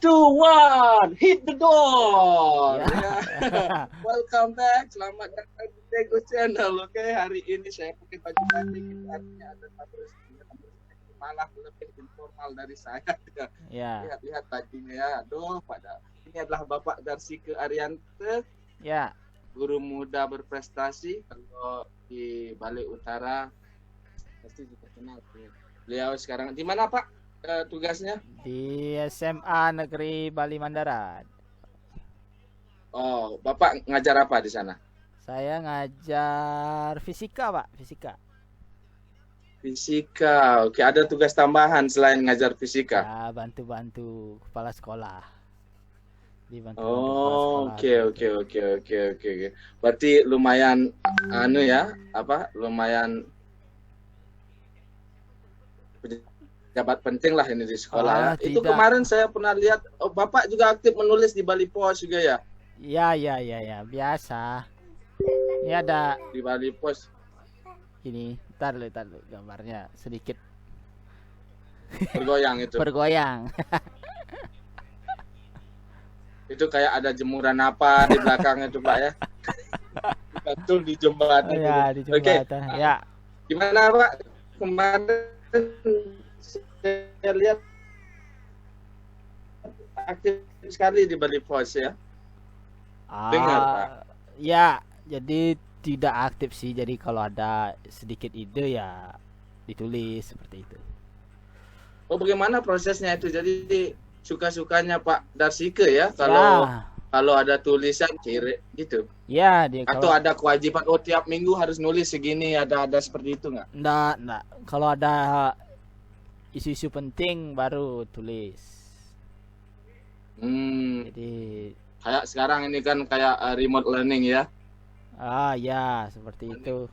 two, one, hit the door. Ya. Ya. Welcome back, selamat datang di Tego Channel. Oke, hari ini saya pakai baju batik, itu artinya ada tamu malah lebih informal dari saya. Ya. Lihat-lihat bajunya ya. Aduh, ini adalah Bapak Darsike Ariante, Ya. guru muda berprestasi. Kalau di Bali Utara pasti juga kenal. Beliau sekarang di mana, Pak? Tugasnya? Di SMA Negeri Bali Mandaran. Oh, Bapak ngajar apa di sana? Saya ngajar fisika, Pak. Fisika. Oke, ada tugas tambahan selain ngajar fisika? Ya, bantu-bantu kepala sekolah. Dibantu kepala Oh, sekolah. oke. Berarti lumayan lumayan pejabat penting lah ini di sekolah ya. Itu Tidak. kemarin saya pernah lihat, Bapak juga aktif menulis di Bali Pos juga ya? Ya, biasa. Ini ada Di Bali Pos ini, tar dulu gambarnya sedikit bergoyang itu. bergoyang. Itu kayak ada jemuran apa di belakang itu, Pak ya? Betul di jembatan. Ya, di Oke. jembatan. Ya. Gimana, Pak? Kemarin saya lihat aktif sekali di Bali Pos ya. Dengar, Pak. Ya, jadi tidak aktif sih. Jadi kalau ada sedikit ide ya ditulis seperti itu. Oh, bagaimana prosesnya itu? Jadi suka-sukanya Pak Darsike ya kalau ada tulisan kirim gitu. Ya, Atau ada kewajiban tiap minggu harus nulis segini, ada seperti itu nggak? Enggak. Kalau ada isu-isu penting baru tulis. Jadi kayak sekarang ini kan kayak remote learning ya. Ya, seperti itu.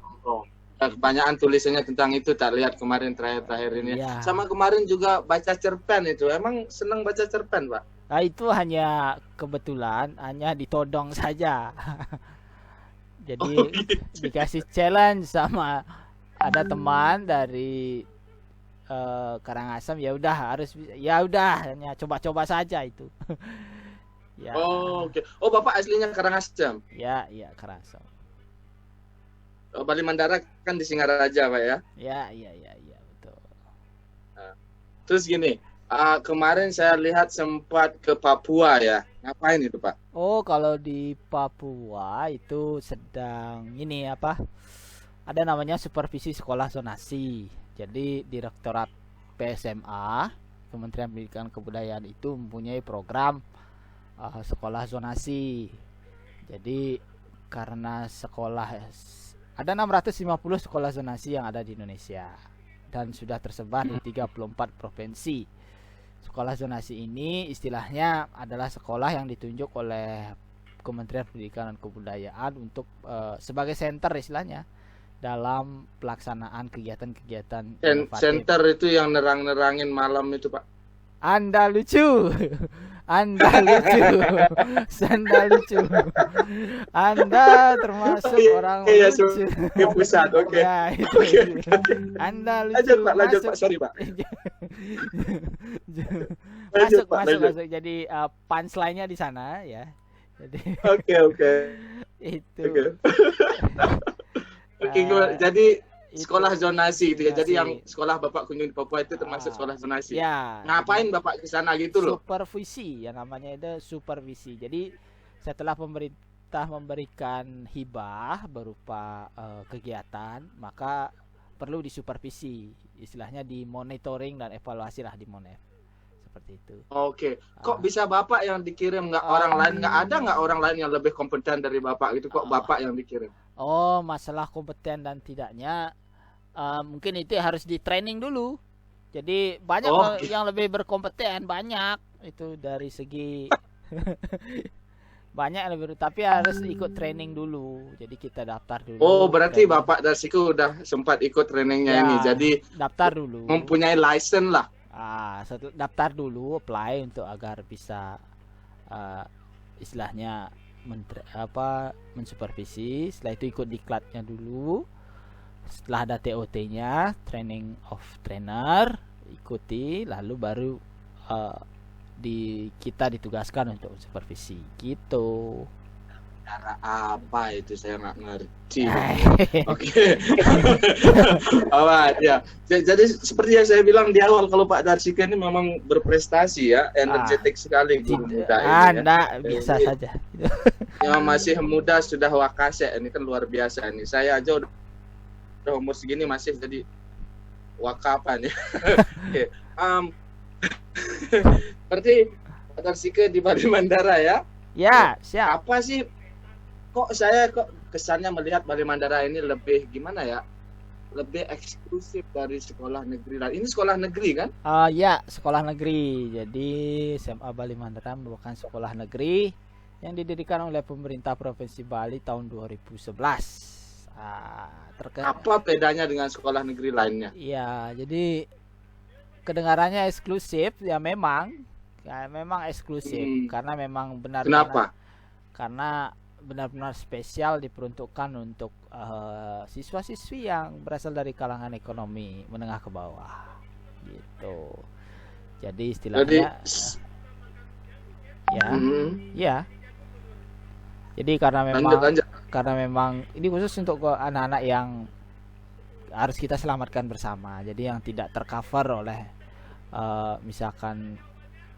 Kebanyakan tulisannya tentang itu, tak lihat kemarin terakhir ini. Ya. Sama kemarin juga baca cerpen itu. Emang senang baca cerpen, Pak? Itu hanya kebetulan, hanya ditodong saja. Jadi gitu. dikasih challenge sama ada teman dari Karangasem, ya udah hanya coba-coba saja itu. Ya. Oke. Oh, Bapak aslinya Karangasem? Ya, Karangasem. Oh, Bali Mandara kan di Singaraja, Pak ya? Ya, betul. Terus gini, kemarin saya lihat sempat ke Papua ya. Ngapain itu, Pak? Oh, kalau di Papua itu sedang ada namanya supervisi sekolah zonasi. Jadi Direktorat PSMA, Kementerian Pendidikan Kebudayaan itu mempunyai program sekolah zonasi. Jadi karena ada 650 sekolah zonasi yang ada di Indonesia dan sudah tersebar di 34 provinsi. Sekolah zonasi ini istilahnya adalah sekolah yang ditunjuk oleh Kementerian Pendidikan dan Kebudayaan untuk sebagai center istilahnya dalam pelaksanaan kegiatan-kegiatan inovatif. Center itu yang nerang-nerangin malam itu, Pak. Anda lucu. Anda termasuk orang lucu. Ke pusat, oke. Ya, itu. Anda lucu. Lanjut, Pak. Sorry, Pak. Masuk. Jadi punchline-nya di sana ya. Jadi Oke. Itu. Oke, jadi sekolah zonasi itu ya. Jadi yang sekolah Bapak kunjungi di Papua itu termasuk sekolah zonasi. Ya. Ngapain Bapak ke sana gitu loh? Supervisi, yang namanya itu supervisi. Jadi setelah pemerintah memberikan hibah berupa kegiatan, maka perlu disupervisi. Istilahnya dimonitoring dan evaluasi lah di Monef. Seperti itu. Oke. Kok bisa Bapak yang dikirim, nggak orang lain? Nggak orang lain yang lebih kompeten dari Bapak gitu? Kok Bapak yang dikirim? Oh, masalah kompeten dan tidaknya mungkin itu harus di training dulu. Jadi banyak yang lebih berkompeten, banyak itu dari segi banyak yang lebih, tapi harus ikut training dulu. Jadi kita daftar dulu. Oh, berarti Bapak Darsike udah sempat ikut trainingnya ini. Jadi daftar dulu. Mempunyai license lah. Daftar dulu, apply untuk agar bisa istilahnya mensupervisi. Setelah itu ikut diklatnya dulu. Setelah ada TOT-nya, training of trainer, ikuti, lalu baru kita ditugaskan untuk supervisi gitu. Cara apa itu saya nggak ngerti. Oke. Ya. Jadi seperti yang saya bilang di awal, kalau Pak Darsika ini memang berprestasi ya, energetik sekali guru muda ini. Biasa saja. Yang masih muda sudah wakase, ini kan luar biasa nih. Saya aja udah umur segini masih jadi wakapan ya. Oke. Berarti Pak Darsika di Bali Mandara ya? Ya, siap. Apa sih? Kok kesannya melihat Bali Mandara ini lebih gimana ya? Lebih eksklusif dari sekolah negeri lain. Ini sekolah negeri kan? Ya, sekolah negeri. Jadi SMA Bali Mandara merupakan sekolah negeri yang didirikan oleh pemerintah Provinsi Bali tahun 2011. Apa bedanya dengan sekolah negeri lainnya? Iya, jadi kedengarannya eksklusif ya, memang eksklusif karena memang benar-benar. Kenapa? Karena benar-benar spesial, diperuntukkan untuk siswa-siswi yang berasal dari kalangan ekonomi menengah ke bawah gitu. Jadi istilahnya ya. Jadi karena memang ini khusus untuk anak-anak yang harus kita selamatkan bersama. Jadi yang tidak tercover oleh misalkan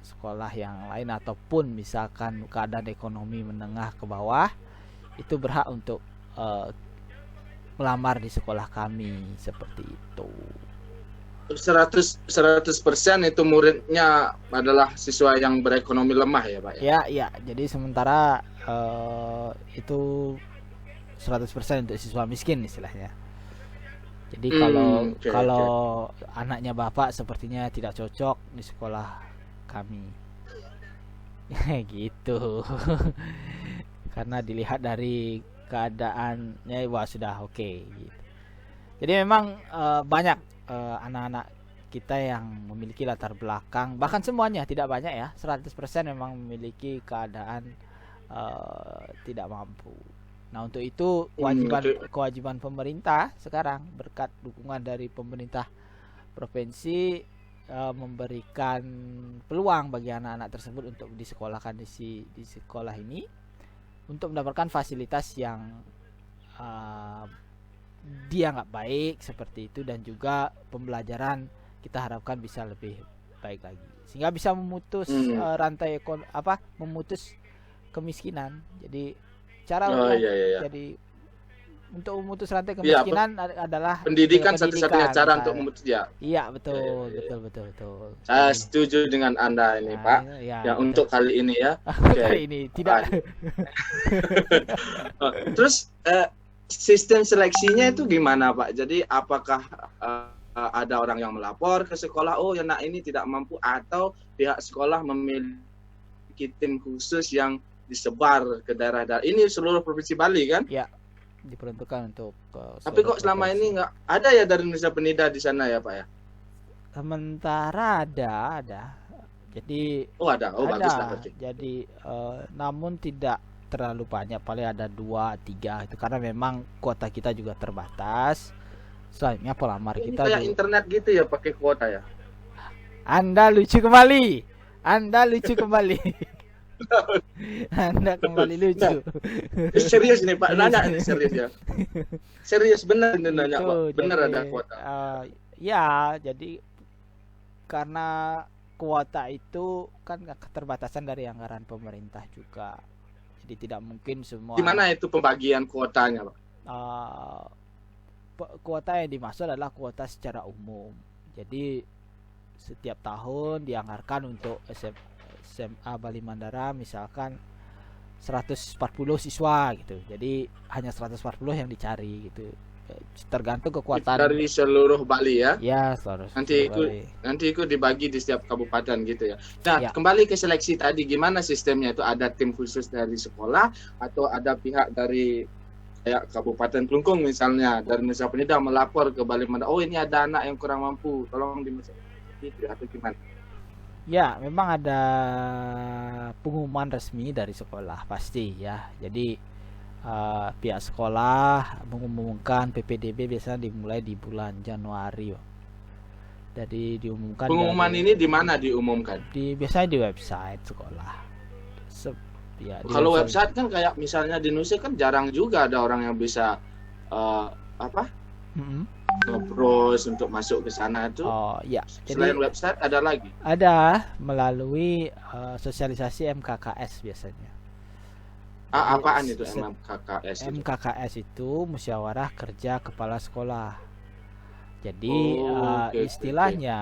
sekolah yang lain ataupun misalkan keadaan ekonomi menengah ke bawah, itu berhak untuk melamar di sekolah kami seperti itu. 100% itu muridnya adalah siswa yang berekonomi lemah ya Pak? Ya. Jadi sementara itu 100% untuk siswa miskin istilahnya. Jadi kalau anaknya bapak sepertinya tidak cocok di sekolah kami gitu. Karena dilihat dari keadaannya sudah oke gitu. Jadi memang banyak anak-anak kita yang memiliki latar belakang, bahkan semuanya, tidak banyak ya, 100% memang memiliki keadaan tidak mampu. Nah, untuk itu kewajiban pemerintah sekarang, berkat dukungan dari pemerintah provinsi, memberikan peluang bagi anak-anak tersebut untuk disekolahkan di sekolah ini untuk mendapatkan fasilitas yang dianggap baik seperti itu, dan juga pembelajaran kita harapkan bisa lebih baik lagi sehingga bisa memutus memutus kemiskinan. Jadi jadi untuk memutus rantai kemiskinan adalah pendidikan satu-satunya cara untuk memutus dia. Iya, betul. Saya setuju dengan Anda ini, Pak. Ya, untuk kali ini ya. Kali ini tidak. Terus sistem seleksinya itu gimana, Pak? Jadi apakah ada orang yang melapor ke sekolah, oh ya anak ini tidak mampu, atau pihak sekolah memiliki tim khusus yang disebar ke daerah-daerah ini seluruh provinsi Bali kan? Ya, diperuntukkan untuk tapi kok selama ini nggak ada ya dari Nusa Penida di sana ya Pak ya? Sementara ada. Jadi bagus lah berarti. Jadi namun tidak terlalu banyak, paling ada 2-3 itu, karena memang kuota kita juga terbatas. Soalnya pelamar ini kita kayak internet gitu ya, pakai kuota ya. Anda lucu kembali. Anda kembali lucu. Serius nih Pak, nanya ini serius ya. Serius bener ini nanya Pak. Bener jadi, ada kuota. Ya, jadi karena kuota itu kan keterbatasan dari anggaran pemerintah juga. Jadi tidak mungkin semua. Gimana itu pembagian kuotanya Pak? Kuota yang dimaksud adalah kuota secara umum. Jadi setiap tahun dianggarkan untuk SMA Bali Mandara misalkan 140 siswa gitu. Jadi hanya 140 yang dicari gitu. Tergantung kekuatan dari seluruh Bali ya. Ya, nanti itu dibagi di setiap kabupaten gitu ya. Nah, kembali ke seleksi tadi, gimana sistemnya itu? Ada tim khusus dari sekolah atau ada pihak dari kayak Kabupaten Klungkung misalnya dari Nusa Penida melapor ke Bali Mandara, oh ini ada anak yang kurang mampu, tolong itu atau gimana? Ya, memang ada pengumuman resmi dari sekolah pasti ya. Jadi pihak sekolah mengumumkan PPDB biasanya dimulai di bulan Januari. Jadi diumumkan Pengumuman ini di mana diumumkan? Biasanya di website sekolah. Kalau website kan kayak misalnya di Nusa kan jarang juga ada orang yang bisa nge-browse untuk masuk ke sana itu. Oh ya. Selain website ada lagi? Ada melalui sosialisasi MKKS biasanya. Apaan itu MKKS? MKKS itu musyawarah kerja kepala sekolah. Jadi istilahnya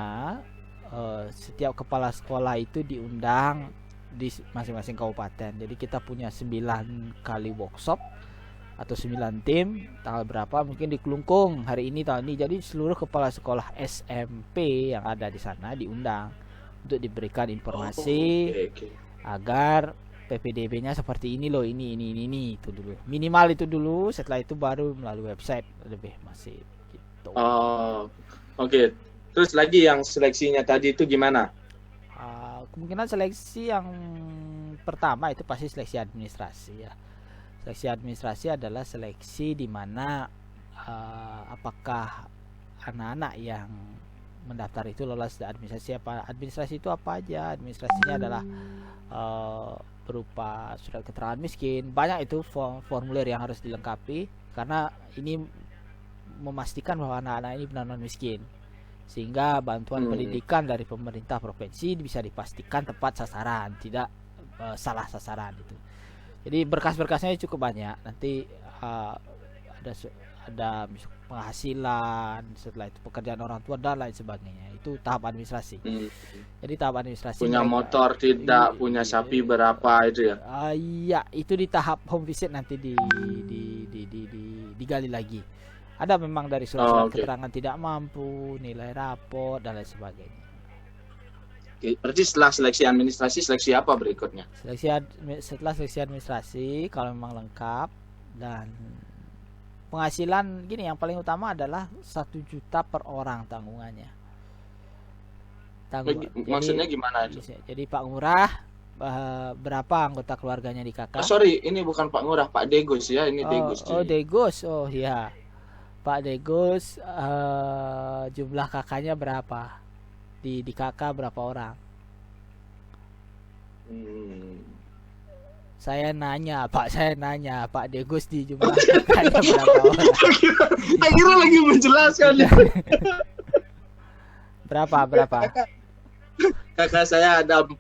setiap kepala sekolah itu diundang di masing-masing kabupaten. Jadi kita punya 9 kali workshop atau 9 tim, tanggal berapa mungkin di Kelungkung hari ini tahun ini. Jadi seluruh kepala sekolah SMP yang ada di sana diundang untuk diberikan informasi agar PPDB-nya seperti ini loh, ini itu dulu. Minimal itu dulu, setelah itu baru melalui website lebih masif gitu. Oke. Terus lagi yang seleksinya tadi itu gimana? Kemungkinan seleksi yang pertama itu pasti seleksi administrasi ya. Seleksi administrasi adalah seleksi di mana apakah anak-anak yang mendaftar itu lolos di administrasi apa. Administrasi itu apa aja? Administrasinya adalah berupa surat keterangan miskin. Banyak itu formulir yang harus dilengkapi karena ini memastikan bahwa anak-anak ini benar-benar miskin, sehingga bantuan pendidikan dari pemerintah provinsi bisa dipastikan tepat sasaran, tidak salah sasaran itu. Jadi berkas-berkasnya cukup banyak. Nanti ada penghasilan, setelah itu pekerjaan orang tua dan lain sebagainya. Itu tahap administrasi. Jadi tahap administrasi. Punya motor tidak, punya sapi berapa itu ya? Iya, itu di tahap home visit nanti digali lagi. Ada memang dari surat keterangan tidak mampu, nilai rapor dan lain sebagainya. Berarti setelah seleksi administrasi, seleksi apa berikutnya? Setelah seleksi administrasi, kalau memang lengkap dan penghasilan gini, yang paling utama adalah 1 juta per orang tanggungannya. Maksudnya gimana itu? Jadi Pak Ngurah, berapa anggota keluarganya di kakak? Sorry, ini bukan Pak Ngurah, Pak Degus ya, ini Degus. Degus, ya. Pak Degus, jumlah kakaknya berapa? Di kakak berapa orang? Saya nanya Pak Degus di jumlah kakaknya berapa orang? Akhirnya lagi menjelaskan. Berapa? Kakak saya ada 4.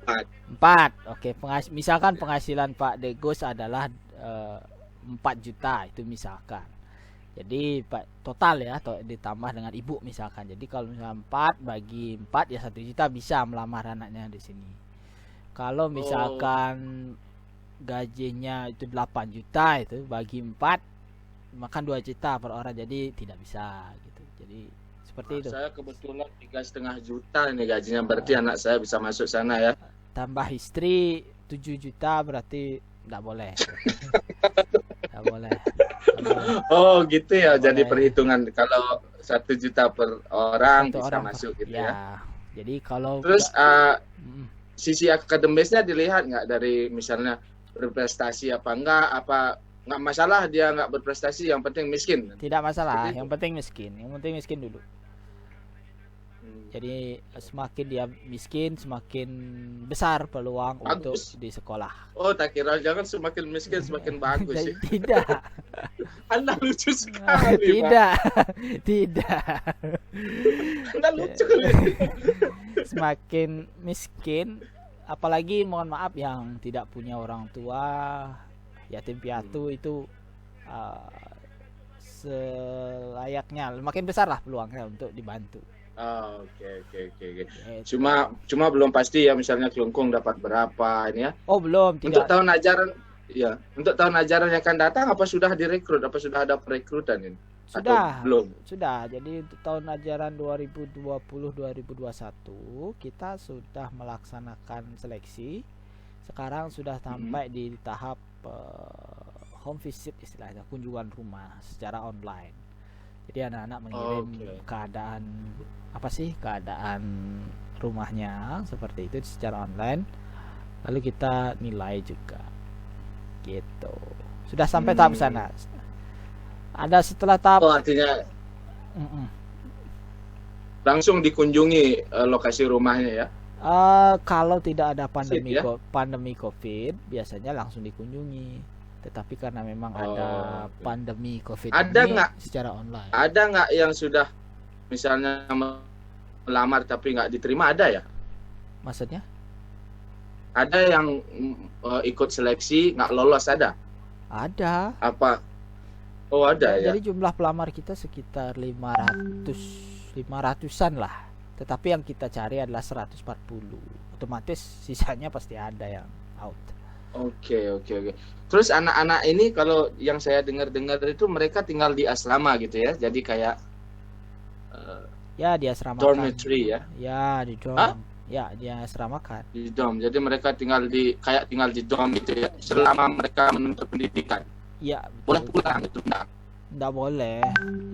Oke, misalkan penghasilan Pak Degus adalah 4 juta itu misalkan. Jadi total ya, ditambah dengan ibu misalkan. Jadi kalau misalnya 4 bagi 4 ya 1 juta bisa melamar anaknya di sini. Kalau misalkan gajinya itu 8 juta itu bagi 4 makan 2 juta per orang, jadi tidak bisa gitu. Jadi seperti itu. Saya kebetulan 3,5 juta ini gajinya, berarti anak saya bisa masuk sana ya. Tambah istri 7 juta berarti enggak boleh. Enggak boleh. Oh gitu ya, jadi perhitungan kalau 1 juta per orang bisa masuk gitu ya. Jadi kalau terus sisi akademisnya dilihat nggak dari misalnya berprestasi apa nggak masalah dia nggak berprestasi, yang penting miskin? Tidak masalah, yang penting miskin dulu. Jadi semakin dia miskin, semakin besar peluang untuk di sekolah. Oh, tak kira jangan semakin miskin semakin bagus sih. Tidak. Anda lucu sekali. Tidak. Anda lucu kali. Semakin miskin, apalagi mohon maaf yang tidak punya orang tua, yatim piatu itu selayaknya makin besar lah peluangnya untuk dibantu. Oke. Cuma belum pasti ya, misalnya Kelungkung dapat berapa ini ya? Oh, belum. Untuk tahun ajaran ya, untuk tahun ajaran yang akan datang apa sudah direkrut? Apa sudah ada perekrutan ini? Sudah. Atau belum? Sudah. Jadi untuk tahun ajaran 2020-2021 kita sudah melaksanakan seleksi. Sekarang sudah sampai di tahap home visit, istilahnya kunjungan rumah secara online. Jadi anak-anak mengirim keadaan rumahnya seperti itu secara online, lalu kita nilai juga gitu. Sudah sampai tahap sana. Ada setelah tahap artinya langsung dikunjungi lokasi rumahnya ya. Kalau tidak ada Ya? pandemi COVID, biasanya langsung dikunjungi. Tetapi karena memang ada pandemi COVID Ada ini nggak secara online. Ada nggak yang sudah misalnya melamar tapi nggak diterima, ada ya? Maksudnya? Ada yang ikut seleksi nggak lolos, ada? Ada. Apa? Oh ada ya. Jadi jumlah pelamar kita sekitar 500-an lah. Tetapi yang kita cari adalah 140. Otomatis sisanya pasti ada yang out. Oke. Terus anak-anak ini kalau yang saya dengar-dengar itu mereka tinggal di asrama gitu ya. Jadi kayak ya di asrama dormitory ya. Ya di dorm. Ya di asramakan. Di dorm. Jadi mereka tinggal di dorm gitu ya. Selama mereka menuntut pendidikan. Ya, boleh pulang itu enggak? Enggak boleh.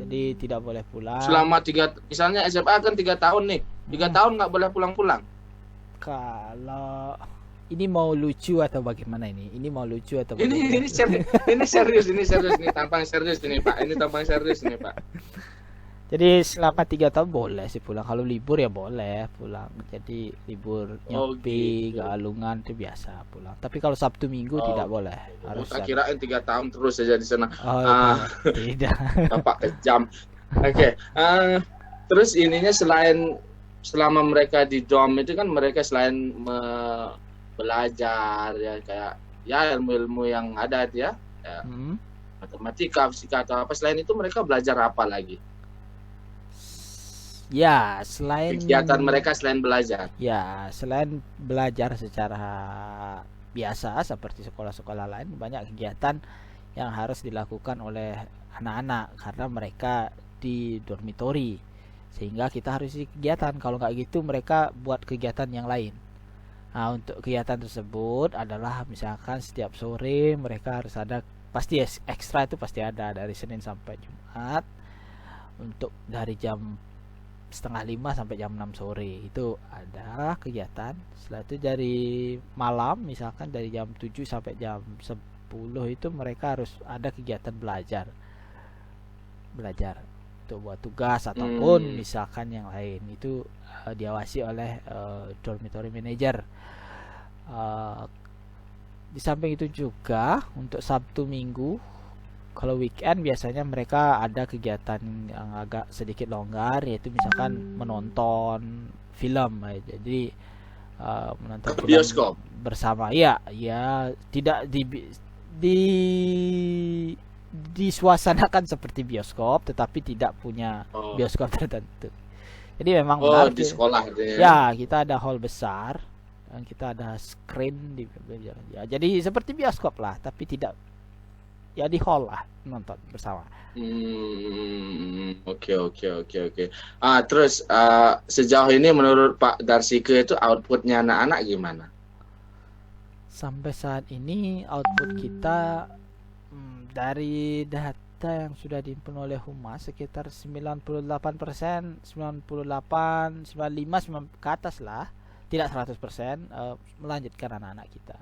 Jadi tidak boleh pulang. Selama misalnya SMA kan 3 tahun nih. 3 tahun nggak boleh pulang-pulang. Kalau ini mau lucu atau bagaimana ini? Ini mau lucu atau bagaimana? Ini serius ini tampang serius ini Pak. Ini tampang serius ini Pak. Jadi selama 3 tahun boleh sih pulang. Kalau libur ya boleh pulang. Jadi libur Nyepi, Galungan itu biasa pulang. Tapi kalau Sabtu Minggu tidak boleh. Harus. Tak kirain 3 tahun terus saja di sana. Tidak. Bapak kejam. Oke. Terus ininya selama mereka di dorm itu kan mereka selain belajar ya kayak ya ilmu-ilmu yang ada ya. Matematika, fisika atau apa, selain itu mereka belajar apa lagi? Ya, selain kegiatan mereka selain belajar. Ya, selain belajar secara biasa seperti sekolah-sekolah lain, banyak kegiatan yang harus dilakukan oleh anak-anak karena mereka di dormitori. Sehingga kita harus isi kegiatan. Kalau nggak gitu mereka buat kegiatan yang lain. Nah, untuk kegiatan tersebut adalah misalkan setiap sore mereka harus ada, pasti ekstra itu pasti ada dari Senin sampai Jumat. Untuk dari jam 4:30 sampai jam 6 sore itu ada kegiatan. Setelah itu dari malam misalkan dari jam 7 sampai jam 10 itu mereka harus ada kegiatan belajar untuk buat tugas ataupun misalkan yang lain. Itu diawasi oleh dormitory manager. Di samping itu juga untuk Sabtu Minggu, kalau weekend biasanya mereka ada kegiatan yang agak sedikit longgar, yaitu misalkan menonton film. Jadi menonton film bioskop bersama. Ya tidak disuasanakan seperti bioskop, tetapi tidak punya bioskop tertentu. Jadi memang benar di sekolah ya kita ada hall besar dan kita ada screen di ya, jadi seperti bioskop lah, tapi tidak ya di hall lah nonton bersama. Oke. Terus sejauh ini menurut Pak Darsike itu outputnya anak-anak gimana? Sampai saat ini output kita dari data yang sudah dihimpun oleh Humas sekitar 98%, 98, 95 ke atas lah, tidak 100% melanjutkan anak-anak kita.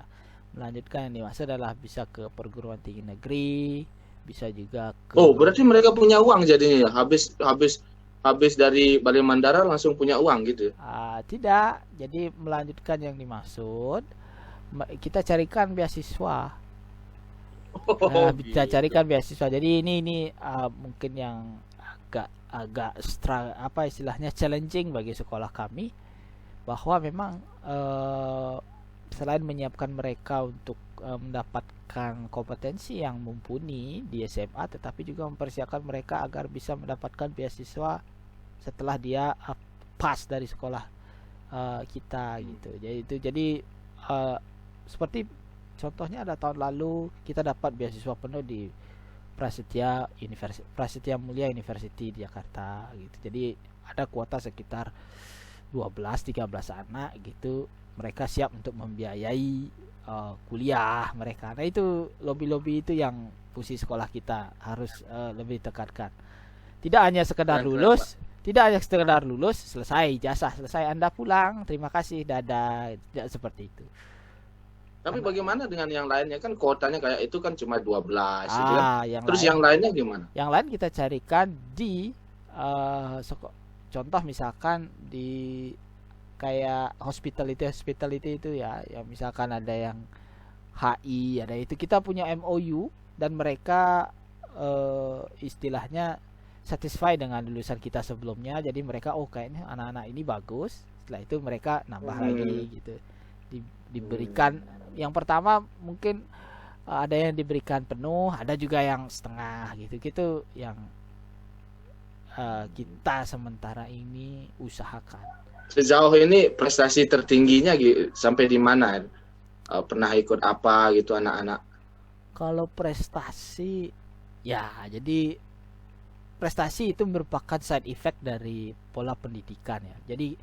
Melanjutkan yang dimaksud adalah bisa ke perguruan tinggi negeri, bisa juga ke... berarti mereka punya uang jadinya ya? Habis dari Balai Mandara langsung punya uang gitu? Tidak, jadi melanjutkan yang dimaksud kita carikan beasiswa. Kita carikan beasiswa. Jadi ini mungkin yang agak istilahnya challenging bagi sekolah kami, bahwa memang selain menyiapkan mereka untuk mendapatkan kompetensi yang mumpuni di SMA, tetapi juga mempersiapkan mereka agar bisa mendapatkan beasiswa setelah dia pas dari sekolah kita gitu. Jadi seperti contohnya ada tahun lalu kita dapat beasiswa penuh di Prasetya Mulia University di Jakarta gitu. Jadi ada kuota sekitar 12-13 anak gitu, mereka siap untuk membiayai kuliah mereka. Nah itu lobby itu yang fungsi sekolah kita harus lebih tekankan. Tidak hanya sekedar lulus, selesai ijazah, selesai Anda pulang, terima kasih, dadah. Tidak seperti itu. Tapi bagaimana dengan yang lainnya? Kan kuotanya kayak itu kan cuma 12 gitu kan? Terus yang lainnya gimana? Yang lain kita carikan di contoh misalkan di kayak hospitality itu ya, yang misalkan ada yang HI, ada itu, kita punya MOU dan mereka istilahnya satisfy dengan lulusan kita sebelumnya, jadi mereka kayaknya anak-anak ini bagus, setelah itu mereka nambah lagi gitu. Diberikan yang pertama mungkin ada yang diberikan penuh, ada juga yang setengah gitu yang kita sementara ini usahakan. Sejauh ini prestasi tertingginya sampai di mana? Pernah ikut apa gitu anak-anak? Kalau prestasi ya, jadi prestasi itu merupakan side effect dari pola pendidikan ya. Jadi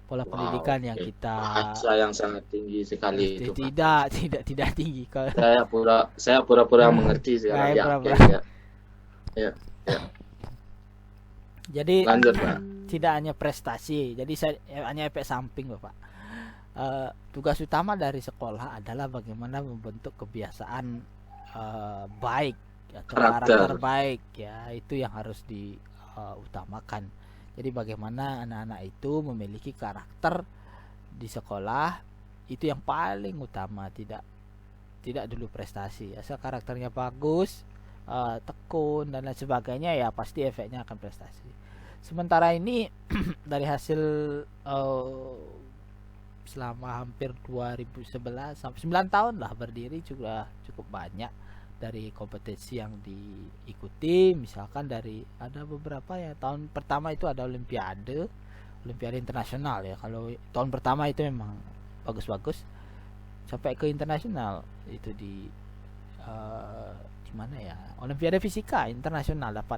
pola pendidikan yang kita bahasa yang sangat tinggi sekali itu. Tidak tinggi. Kalau saya pura-pura mengerti sekarang. Ya. Jadi lanjut, Pak. Tidak hanya prestasi, jadi saya hanya efek samping, Bapak. Tugas utama dari sekolah adalah bagaimana membentuk kebiasaan baik atau karakter baik ya, itu yang harus diutamakan. Jadi bagaimana anak-anak itu memiliki karakter di sekolah, itu yang paling utama, tidak dulu prestasi. Asal karakternya bagus, tekun dan lain sebagainya, ya pasti efeknya akan prestasi. Sementara ini dari hasil selama hampir 2011 sampai 9 tahun lah berdiri, juga cukup banyak dari kompetisi yang diikuti. Misalkan dari ada beberapa ya, tahun pertama itu ada olimpiade internasional ya. Kalau tahun pertama itu memang bagus-bagus sampai ke internasional, itu di mana ya, olimpiade fisika internasional dapat.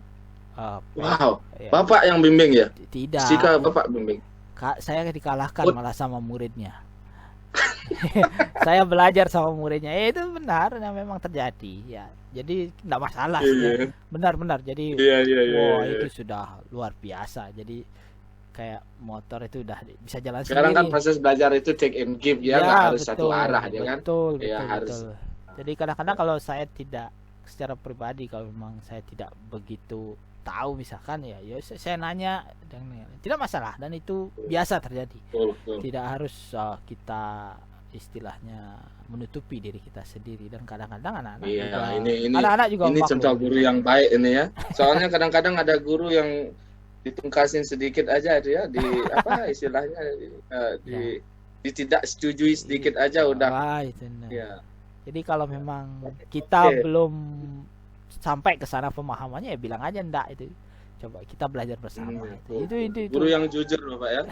Wow, ya. Bapak yang bimbing ya? Tidak, fisika Bapak bimbing. Saya dikalahkan malah sama muridnya. Saya belajar sama muridnya. Itu benar, yang memang terjadi ya. Jadi tidak masalah ya. Benar-benar. Jadi itu sudah luar biasa. Jadi kayak motor itu udah bisa jalan sekarang sendiri. Kan proses belajar itu take and give ya, nggak harus satu arah ya kan. Betul. Harus. Jadi kadang-kadang kalau saya tidak, secara pribadi kalau memang saya tidak begitu tahu misalkan ya saya nanya, dan tidak masalah, dan itu biasa terjadi. Betul. Tidak harus kita istilahnya menutupi diri kita sendiri, dan kadang-kadang anak-anak juga ini contoh guru yang baik ini ya. Soalnya kadang-kadang ada guru yang ditungkasin sedikit aja itu ya, di apa istilahnya tidak setujui sedikit aja udah. Ya. Jadi kalau memang kita belum sampai ke sana pemahamannya, ya bilang aja enggak, itu coba kita belajar bersama. Itu guru yang jujur Bapak ya.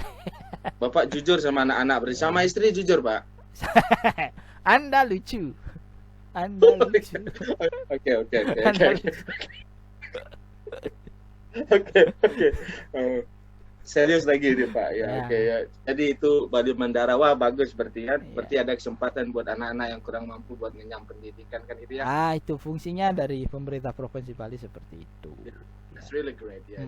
Bapak jujur sama anak-anak, bersama istri jujur Pak. Anda lucu. Oke. Serius lagi nih Pak ya. Oke ya. Jadi itu Bali Mandara, wah bagus berarti kan. Berarti ada kesempatan buat anak-anak yang kurang mampu buat mengenyam pendidikan kan itu ya. Itu fungsinya dari pemerintah Provinsi Bali seperti itu. It's really great ya.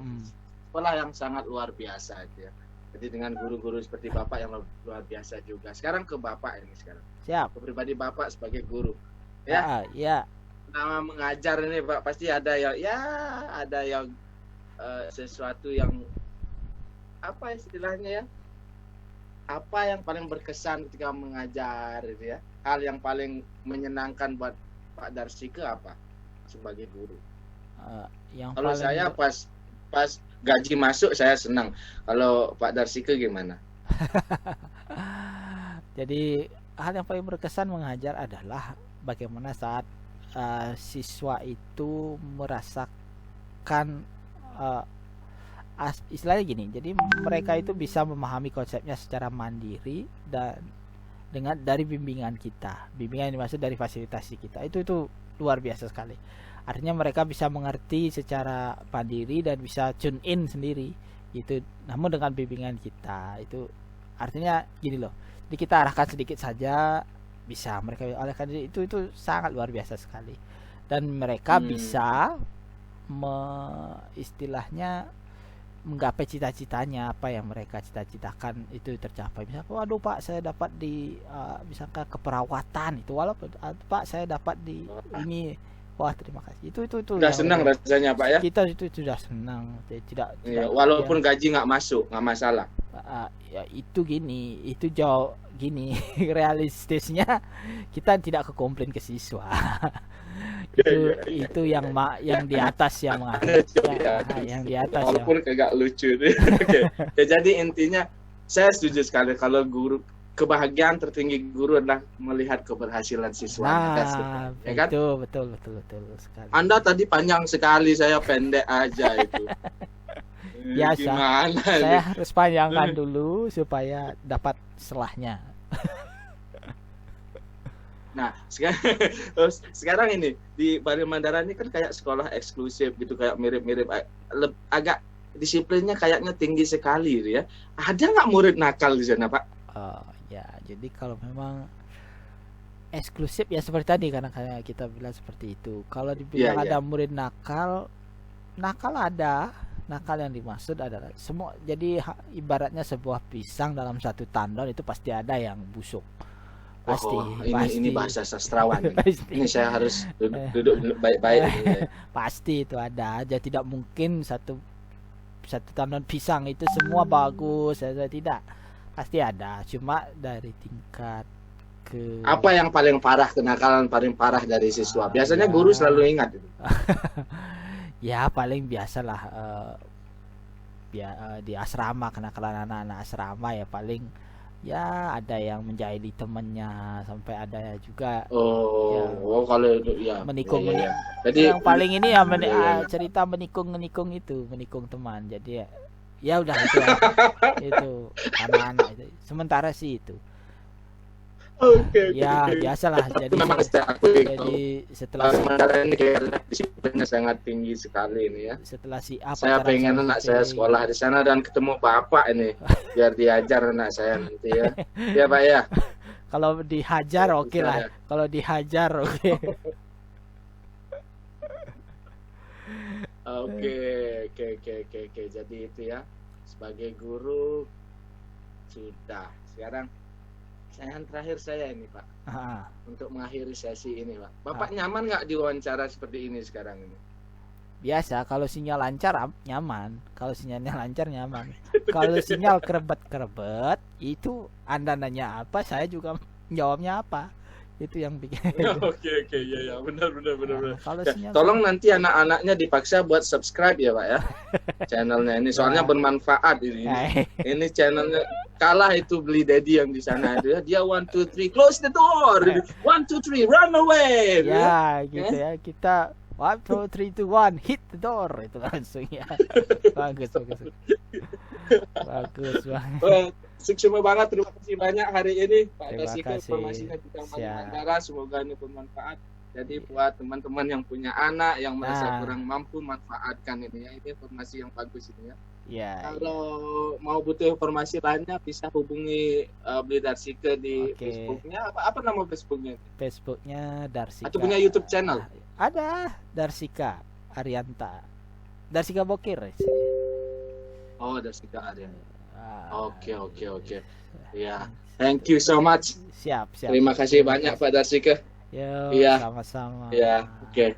Sekolah yang sangat luar biasa ya. Jadi dengan guru-guru seperti Bapak yang luar biasa juga. Sekarang ke Bapak ini sekarang. Siap. Pribadi Bapak sebagai guru. Ya. Nama mengajar ini Pak, pasti ada yang sesuatu yang apa istilahnya ya? Apa yang paling berkesan ketika mengajar itu ya? Hal yang paling menyenangkan buat Pak Darsike apa sebagai guru? Kalau saya pas gaji masuk saya senang. Kalau Pak Darsike gimana? Jadi hal yang paling berkesan mengajar adalah bagaimana saat siswa itu merasakan istilahnya gini. Jadi mereka itu bisa memahami konsepnya secara mandiri dan dari bimbingan kita. Bimbingan yang dimaksud dari fasilitasi kita. Itu luar biasa sekali. Artinya mereka bisa mengerti secara mandiri dan bisa tune in sendiri gitu. Namun dengan bimbingan kita itu artinya gini loh. Jadi kita arahkan sedikit saja bisa mereka arahkan, itu sangat luar biasa sekali. Dan mereka bisa istilahnya menggapai cita-citanya, apa yang mereka cita-citakan itu tercapai. Misalnya, waduh Pak, saya dapat di misalkan keperawatan itu, walaupun Pak saya dapat di ini Wah, terima kasih. Itu Sudah senang rasanya Pak ya. Kita itu sudah senang. Tidak ya, walaupun gaji nggak masuk, nggak masalah. Ya itu gini, itu jauh gini realistisnya kita tidak ke komplain ke siswa. itu yang di atas yang yang di atas walaupun kagak lucu. Okay. Ya, jadi intinya saya setuju sekali kalau guru, kebahagiaan tertinggi guru adalah melihat keberhasilan siswa. Ya kan? Betul sekali. Anda tadi panjang sekali, saya pendek aja itu. Biasa. Gimana saya harus panjangkan dulu supaya dapat selahnya. Nah, sekarang ini di Bali Mandara ini kan kayak sekolah eksklusif gitu, kayak mirip-mirip, agak disiplinnya kayaknya tinggi sekali ya. Ada nggak murid nakal di sana, Pak? Ya, jadi kalau memang eksklusif ya seperti tadi, karena kayak kita bilang seperti itu. Kalau dibilang ada murid nakal ada. Nakal yang dimaksud adalah semua, jadi ibaratnya sebuah pisang dalam satu tandon itu pasti ada yang busuk. Pasti. Ini bahasa sastrawan. Ini saya harus duduk baik-baik. Pasti itu ada aja, tidak mungkin satu tandon pisang itu semua bagus, tidak. Pasti ada, cuma dari tingkat ke apa yang paling parah, kenakalan paling parah dari siswa? Biasanya guru selalu ingat itu. Ya paling biasalah di asrama, kenakalan anak-anak asrama ya paling ya ada yang menjahili temennya, sampai ada juga kalau itu ya menikung. Jadi yang paling ini ya cerita menikung itu, menikung teman. Jadi ya udah itu itu anak-anak itu sementara sih itu. Ya biasalah. Jadi setelah ini disiplinnya sangat tinggi sekali ini ya. Setelah saya pengen anak saya sekolah di sana dan ketemu bapak ini biar diajar anak saya nanti ya. Ya Pak ya. Kalau dihajar oke lah. Kalau dihajar oke. Oke. Jadi itu ya, sebagai guru sudah. Sekarang pertanyaan terakhir saya ini Pak, untuk mengakhiri sesi ini Pak. Bapak nyaman nggak diwawancara seperti ini sekarang ini? Biasa, kalau sinyal lancar nyaman. Kalau sinyalnya lancar nyaman. Kalau sinyal kerebet itu Anda nanya apa, saya juga jawabnya apa. Itu yang bikin. Oke, ya benar. Kalau tolong nanti anak-anaknya dipaksa buat subscribe ya Pak ya. Channelnya ini soalnya bermanfaat ini. Ini channelnya kalah itu beli Daddy yang di sana itu ya. Dia 1 2 3 close the door. 1 2 3 run away. Ya, gitu ya. Kita 1 2 3 2 1 hit the door itu langsung ya. Bagus banget. Sukses banget, terima kasih banyak hari ini Pak Dasika, informasinya tentang Bali Mandara, semoga ini bermanfaat. Jadi buat teman-teman yang punya anak yang merasa kurang mampu, manfaatkan ini ya. Ini informasi yang bagus ini ya. Kalau mau butuh informasi lainnya bisa hubungi Beli Darsika di Facebooknya. Apa nama Facebooknya? Facebooknya Darsika. Atau punya YouTube channel? Ada, Darsika Arianta. Darsika Bokir. Oh, Darsika Arianta. Oke. Ya, thank you so much. Siap. Terima kasih banyak Pak Darsika. Sama-sama. Ya, oke.